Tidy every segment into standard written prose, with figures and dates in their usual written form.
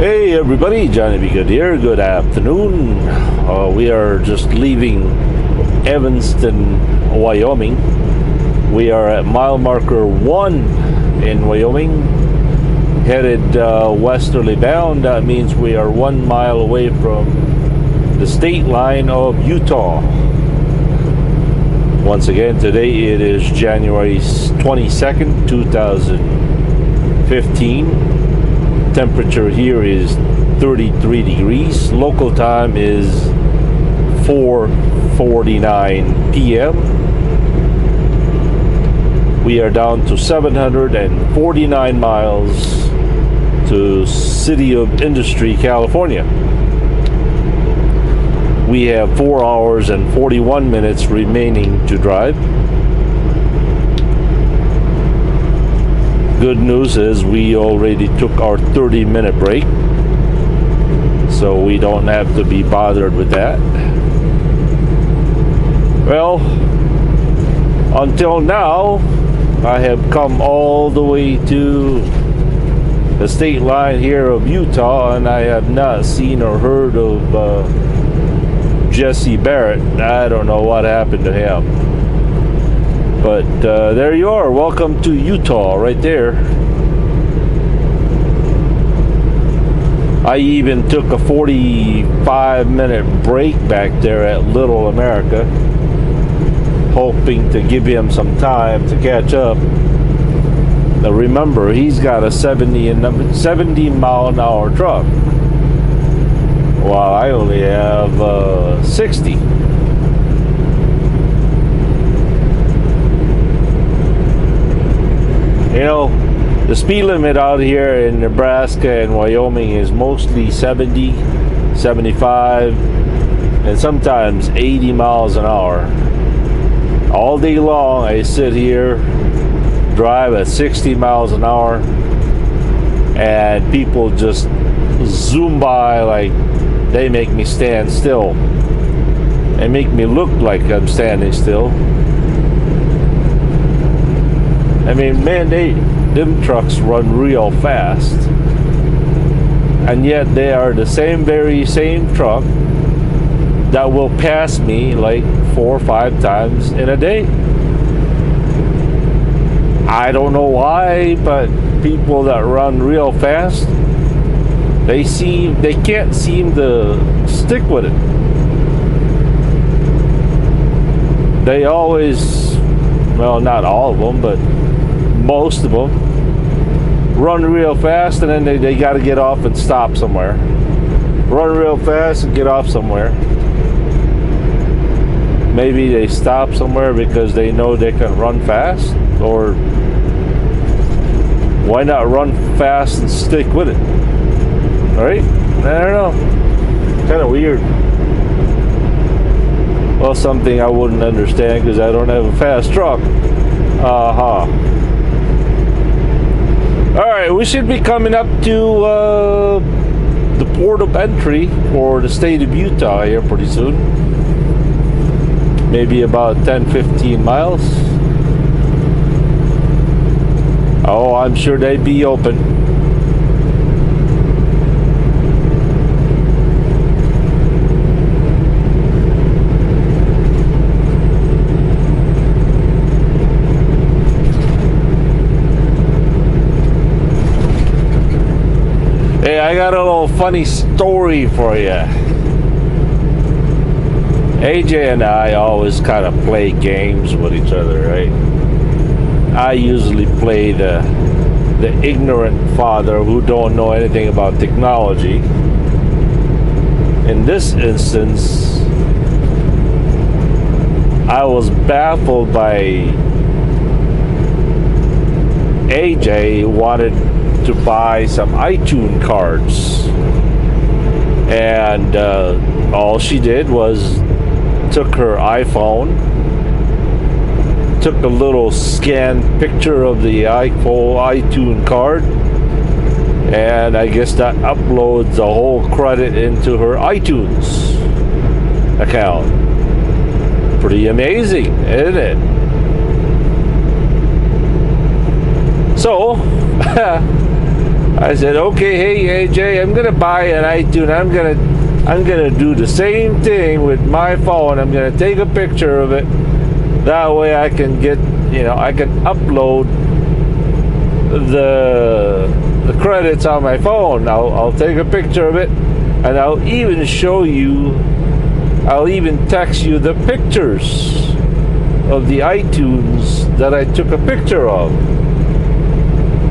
Hey everybody, Johnny B. Good here. Good afternoon. We are just leaving Evanston, Wyoming. We are at mile marker 1 in Wyoming, headed westerly bound. That means we are 1 mile away from the state line of Utah. Once again, today it is January 22nd, 2015. Temperature here is 33 degrees. Local time is 4:49 p.m. We are down to 749 miles to City of Industry, California. We have 4 hours and 41 minutes remaining to drive. Good news is we already took our 30-minute break, so we don't have to be bothered with that. Well, until now, I have come all the way to the state line here of Utah, and I have not seen or heard of Jesse Barrett. I don't know what happened to him. But there you are. Welcome to Utah right there. I even took a 45-minute break back there at Little America, hoping to give him some time to catch up. Now remember, he's got a 70 mile an hour truck, while I only have 60. You know, the speed limit out here in Nebraska and Wyoming is mostly 70, 75, and sometimes 80 miles an hour. All day long, I sit here, drive at 60 miles an hour, and people just zoom by like they make me stand still and make me look like I'm standing still. I mean, man, them trucks run real fast, and yet they are the very same truck that will pass me like 4 or 5 times in a day. I don't know why, but people that run real fast, they can't seem to stick with it. They always, well, not all of them, but most of them run real fast, and then they got to get off and stop somewhere. Run real fast and get off somewhere. Maybe they stop somewhere because they know they can run fast, or why not run fast and stick with it? All right? I don't know. Kind of weird. Well, something I wouldn't understand because I don't have a fast truck. Alright, we should be coming up to the port of entry for the state of Utah here pretty soon. Maybe about 10-15 miles. Oh, I'm sure they'd be open. Hey, I got a little funny story for you. AJ and I always kind of play games with each other, right? I usually play the ignorant father who don't know anything about technology. In this instance, I was baffled by AJ wanted to buy some iTunes cards, and all she did was took her iPhone, took a little scanned picture of the iTunes card, and I guess that uploads the whole credit into her iTunes account. Pretty amazing, isn't it? So I said, okay, hey AJ, I'm gonna buy an iTunes. I'm gonna do the same thing with my phone. I'm gonna take a picture of it. That way I can get, I can upload the credits on my phone. I'll take a picture of it, and I'll even show you. I'll even text you the pictures of the iTunes that I took a picture of.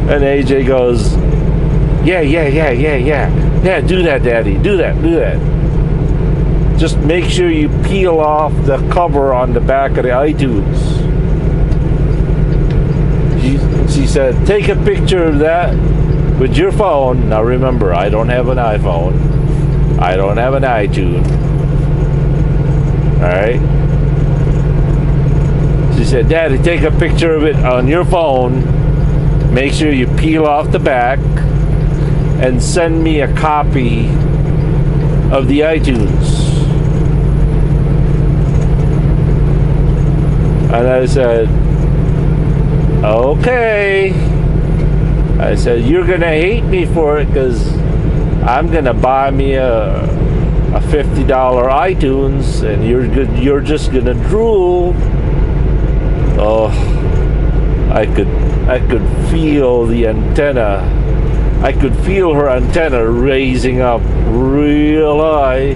And AJ goes, yeah, do that, Daddy, do that. Just make sure you peel off the cover on the back of the iTunes. She said, take a picture of that with your phone. Now remember, I don't have an iPhone. I don't have an iTunes. Alright? She said, Daddy, take a picture of it on your phone. Make sure you peel off the back and send me a copy of the iTunes. And I said, okay. I said, you're gonna hate me for it because I'm gonna buy me a $50 iTunes, and you're just gonna drool. Oh, I could feel the antenna. I could feel her antenna raising up real high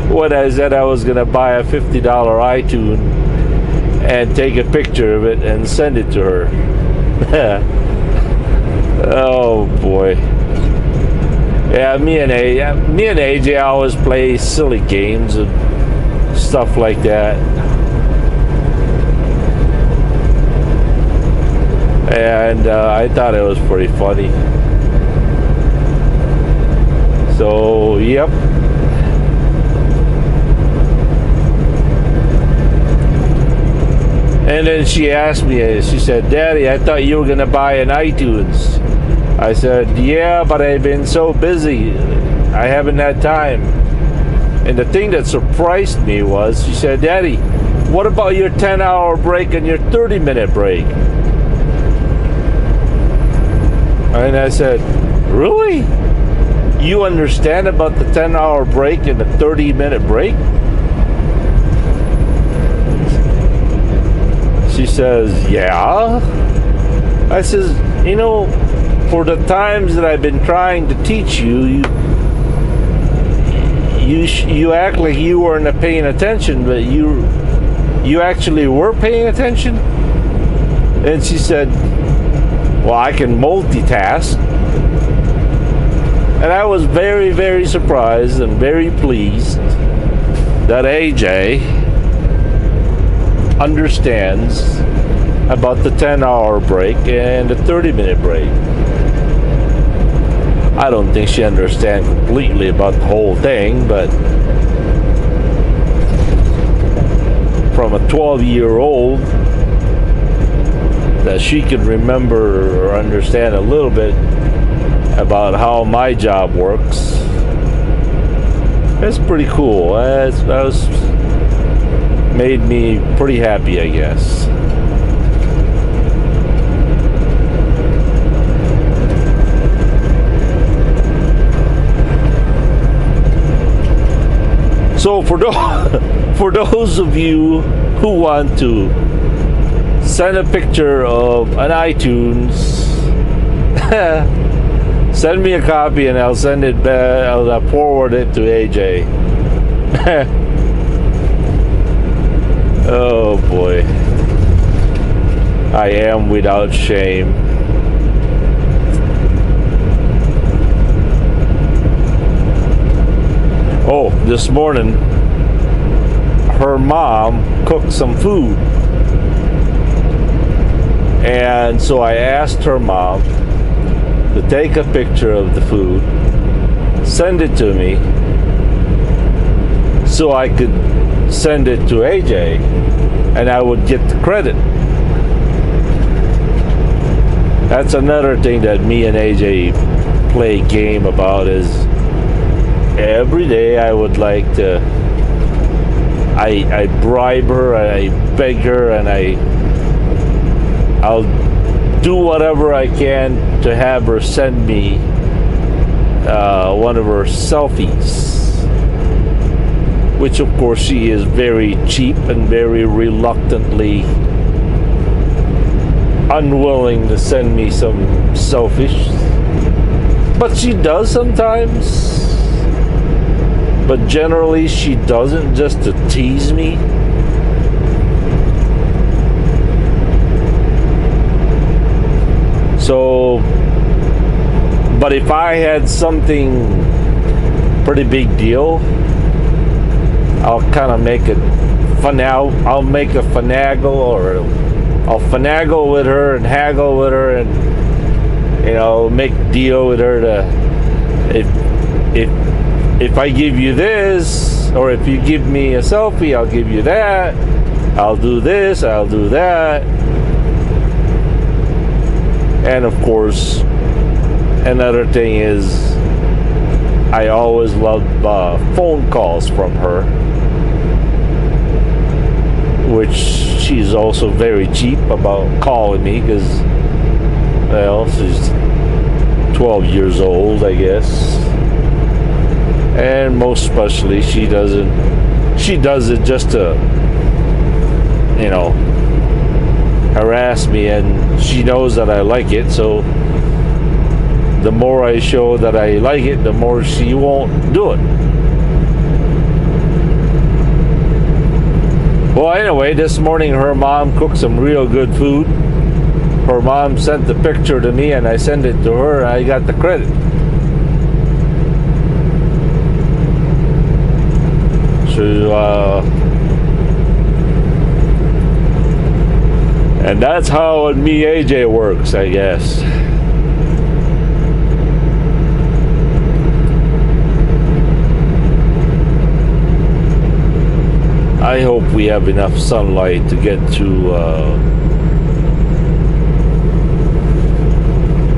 when I said I was gonna buy a $50 iTunes and take a picture of it and send it to her. Oh boy. Yeah, me and AJ always play silly games and stuff like that. And I thought it was pretty funny. So, yep. And then she asked me, she said, Daddy, I thought you were going to buy an iTunes. I said, yeah, but I've been so busy. I haven't had time. And the thing that surprised me was, she said, Daddy, what about your 10-hour break and your 30-minute break? And I said, really? You understand about the 10-hour break and the 30-minute break? She says, yeah. I says, for the times that I've been trying to teach you, you act like you weren't paying attention, but you actually were paying attention. And she said, well, I can multitask. And I was very, very surprised and very pleased that AJ understands about the 10-hour break and the 30-minute break. I don't think she understands completely about the whole thing, but from a 12-year-old, that she can remember or understand a little bit about how my job works. That's pretty cool. That made me pretty happy, I guess. So for those of you who want to send a picture of an iTunes, send me a copy and I'll send it back. I'll forward it to AJ. Oh boy, I am without shame. Oh, this morning her mom cooked some food, and so I asked her mom to take a picture of the food, send it to me, so I could send it to AJ and I would get the credit. That's another thing that me and AJ play game about, is every day I would like to, I bribe her and I beg her and I'll do whatever I can to have her send me one of her selfies, which of course she is very cheap and very reluctantly unwilling to send me some selfies, but she does sometimes. But generally she doesn't, just to tease me. So, but if I had something pretty big deal, I'll kind of make it I'll make a finagle, or I'll finagle with her and haggle with her, and you know, make a deal with her to, if I give you this, or if you give me a selfie, I'll give you that. I'll do this, I'll do that. And of course, another thing is, I always love phone calls from her, which she's also very cheap about calling me, because, well, she's 12 years old, I guess. And most especially, she does it just to, you know, harass me, and she knows that I like it, so the more I show that I like it, the more she won't do it. Well, anyway, this morning her mom cooked some real good food. Her mom sent the picture to me, and I sent it to her, and I got the credit. So, and that's how me AJ works, I guess. I hope we have enough sunlight to get to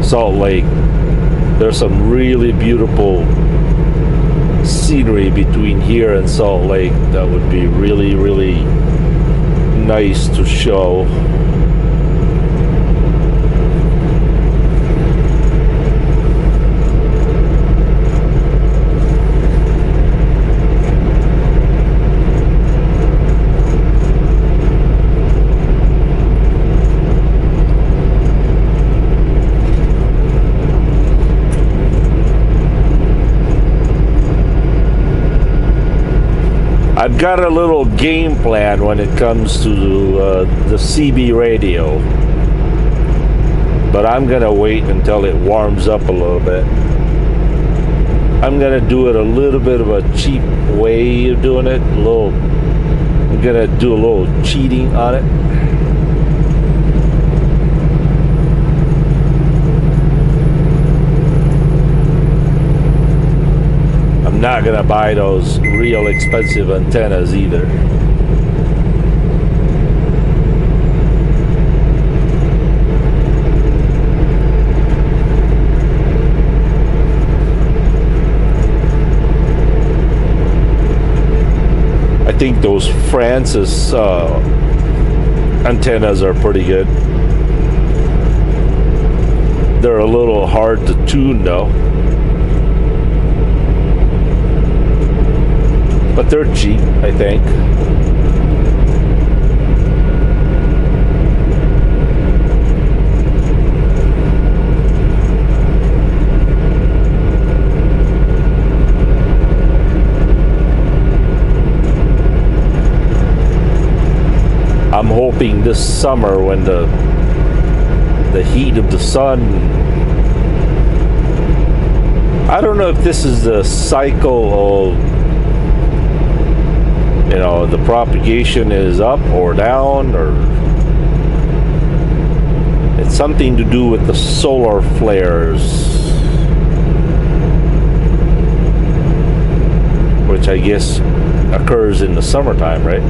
Salt Lake. There's some really beautiful scenery between here and Salt Lake that would be really, really nice to show. I've got a little game plan when it comes to the CB radio, but I'm gonna wait until it warms up a little bit. I'm gonna do it a little bit of a cheap way of doing it. I'm gonna do a little cheating on it. Not gonna buy those real expensive antennas either. I think those Francis antennas are pretty good. They're a little hard to tune though. But they're cheap, I think. I'm hoping this summer, when the heat of the sun, I don't know if this is the cycle of, you know, the propagation is up or down, or it's something to do with the solar flares, which I guess occurs in the summertime, right?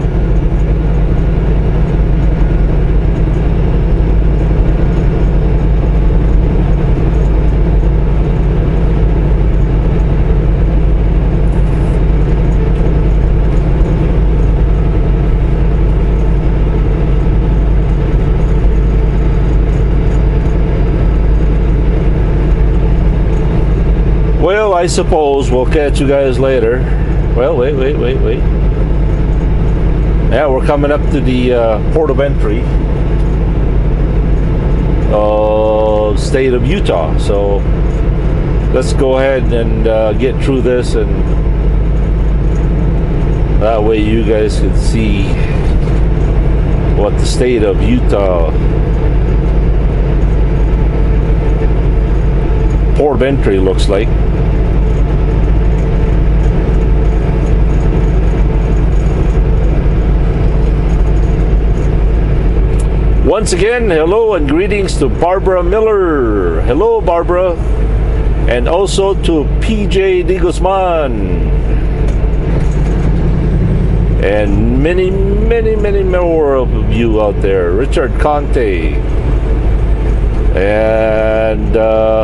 So I suppose we'll catch you guys later. Well, wait. Yeah, we're coming up to the port of entry of state of Utah. So let's go ahead and get through this, and that way you guys can see what the state of Utah port of entry looks like. Once again, hello and greetings to Barbara Miller. Hello, Barbara. And also to PJ De Guzman. And many more of you out there. Richard Conte. And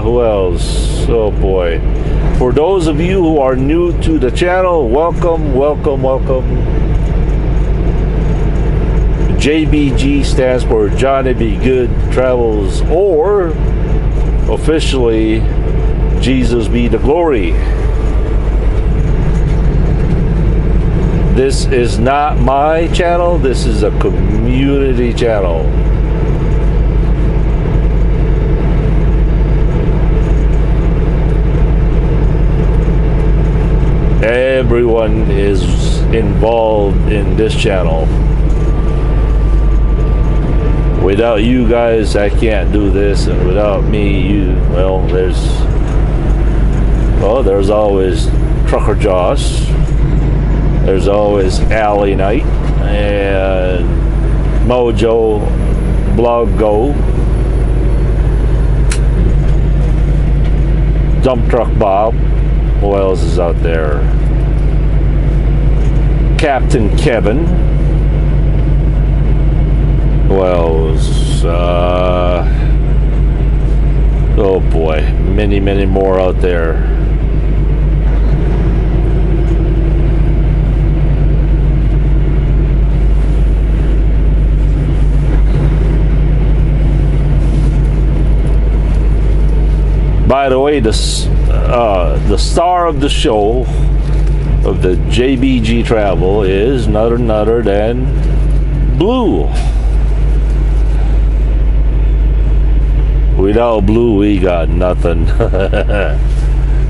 who else? Oh boy. For those of you who are new to the channel, welcome. JBG stands for Johnny Be Good Travels, or officially Jesus Be the Glory. This is not my channel, this is a community channel. Everyone is involved in this channel. Without you guys, I can't do this, and without me, there's always Trucker Joss, there's always Alley Night, and Mojo, Blog Go, Dump Truck Bob. Who else is out there? Captain Kevin. Oh boy, many more out there. By the way, the star of the show of the JBG Travel is none other than Blue. Without Blue, we got nothing.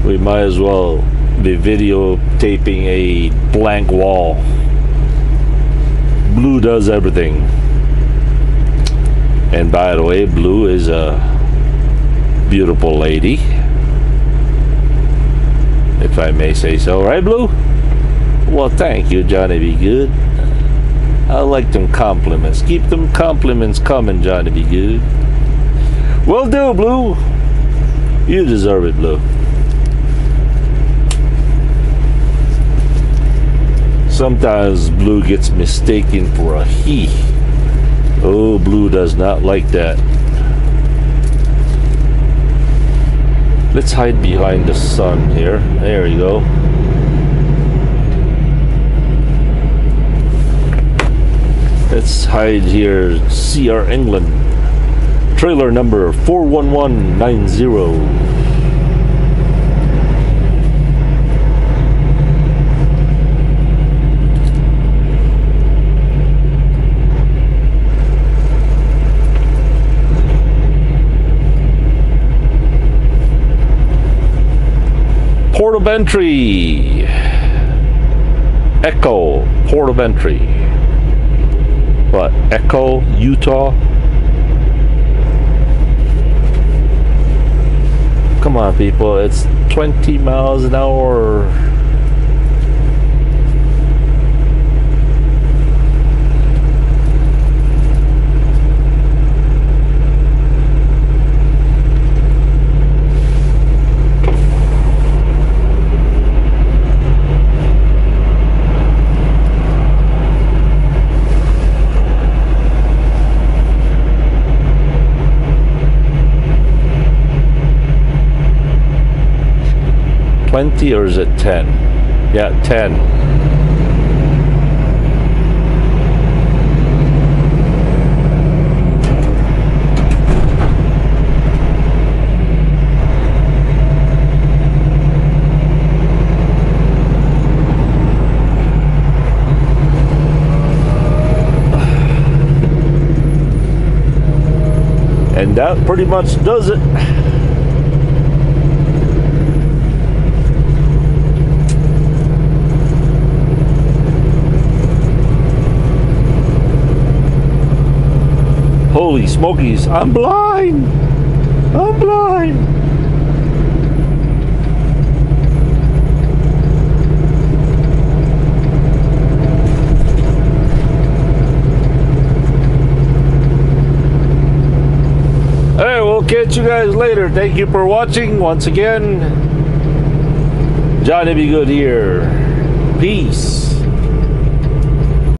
We might as well be videotaping a blank wall. Blue does everything. And by the way, Blue is a beautiful lady, if I may say so. Right, Blue? Well, thank you, Johnny Be Good. I like them compliments. Keep them compliments coming, Johnny Be Good. Will do, Blue. You deserve it, Blue. Sometimes Blue gets mistaken for a he. Oh, Blue does not like that. Let's hide behind the sun here. There we go. Let's hide here. CR England. Trailer number 41190. Port of entry. Echo. Port of entry. What? Echo, Utah. Come on, people. It's 20 miles an hour. Or is it 10? Yeah, 10. And that pretty much does it. Holy smokies, I'm blind! I'm blind! Hey, we'll catch you guys later. Thank you for watching once again. Johnny Be Good here. Peace.